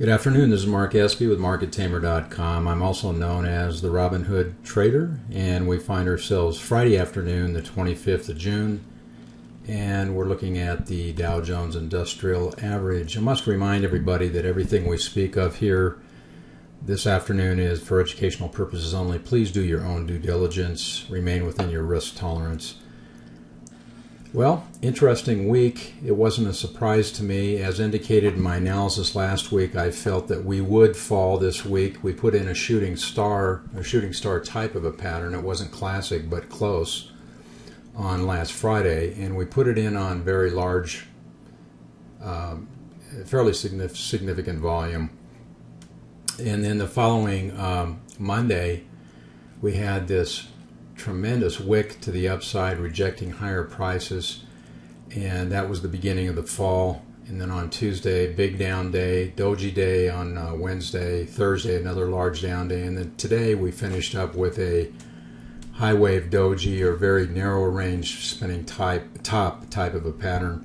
Good afternoon, this is Mark Espy with MarketTamer.com. I'm also known as the Robin Hood Trader, and we find ourselves Friday afternoon, the 25th of June, and we're looking at the Dow Jones Industrial Average. I must remind everybody that everything we speak of here this afternoon is for educational purposes only. Please do your own due diligence, remain within your risk tolerance. Well, interesting week. It wasn't a surprise to me. As indicated in my analysis last week, I felt that we would fall this week. We put in a shooting star type of a pattern. It wasn't classic, but close on last Friday. And we put it in on very large, fairly significant volume. And then the following Monday, we had this tremendous wick to the upside, rejecting higher prices, and that was the beginning of the fall. And then on Tuesday, big down day, Doji day on Wednesday, Thursday, another large down day, and then today we finished up with a High Wave Doji, or very narrow range spinning top type of a pattern.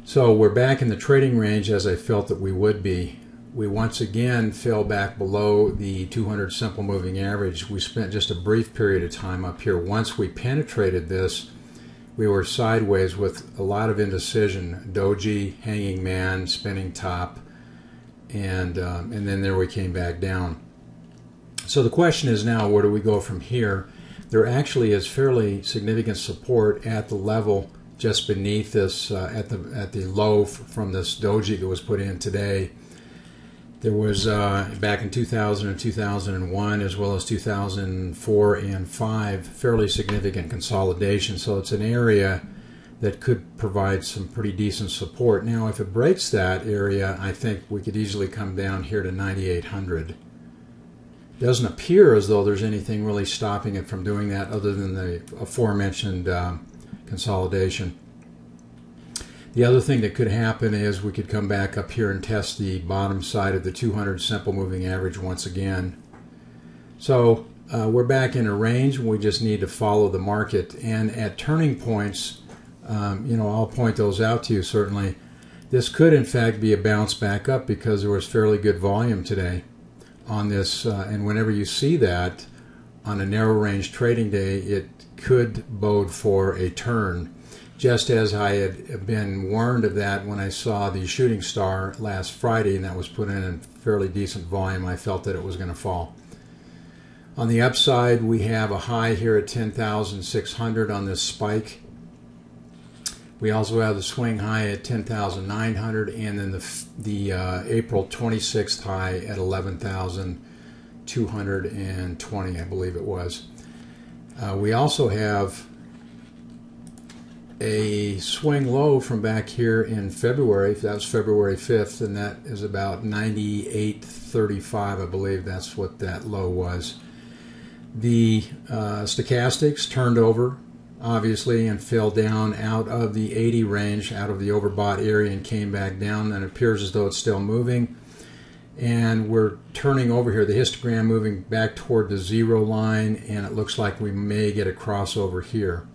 So we're back in the trading range as I felt that we would be. We once again fell back below the 200 simple moving average. We spent just a brief period of time up here. Once we penetrated this, we were sideways with a lot of indecision. Doji, hanging man, spinning top, and then there we came back down. So the question is now, where do we go from here? There actually is fairly significant support at the level just beneath this, at the low from this Doji that was put in today. There was, back in 2000 and 2001, as well as 2004 and 5, fairly significant consolidation. So it's an area that could provide some pretty decent support. Now, if it breaks that area, I think we could easily come down here to 9,800. It doesn't appear as though there's anything really stopping it from doing that other than the aforementioned consolidation. The other thing that could happen is we could come back up here and test the bottom side of the 200 simple moving average once again. So we're back in a range. We just need to follow the market. And at turning points, I'll point those out to you certainly. This could in fact be a bounce back up because there was fairly good volume today on this. And whenever you see that on a narrow range trading day, it could bode for a turn. Just as I had been warned of that when I saw the shooting star last Friday, and that was put in fairly decent volume, I felt that it was going to fall. On the upside, we have a high here at 10,600 on this spike. We also have the swing high at 10,900, and then the April 26th high at 11,220, I believe it was. We also have a swing low from back here in February. That was February 5th, and that is about 98.35. I believe that's what that low was. The stochastics turned over, obviously, and fell down out of the 80 range, out of the overbought area, and came back down, and it appears as though it's still moving. And we're turning over here, the histogram moving back toward the zero line, and it looks like we may get a crossover here.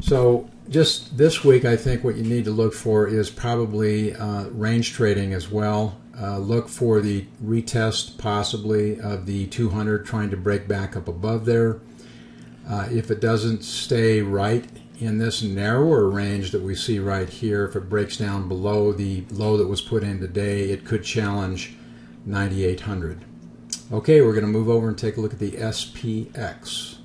So just this week, I think what you need to look for is probably range trading as well. Look for the retest possibly of the 200, trying to break back up above there. If it doesn't stay right in this narrower range that we see right here, if it breaks down below the low that was put in today, it could challenge 9,800. Okay, we're going to move over and take a look at the SPX.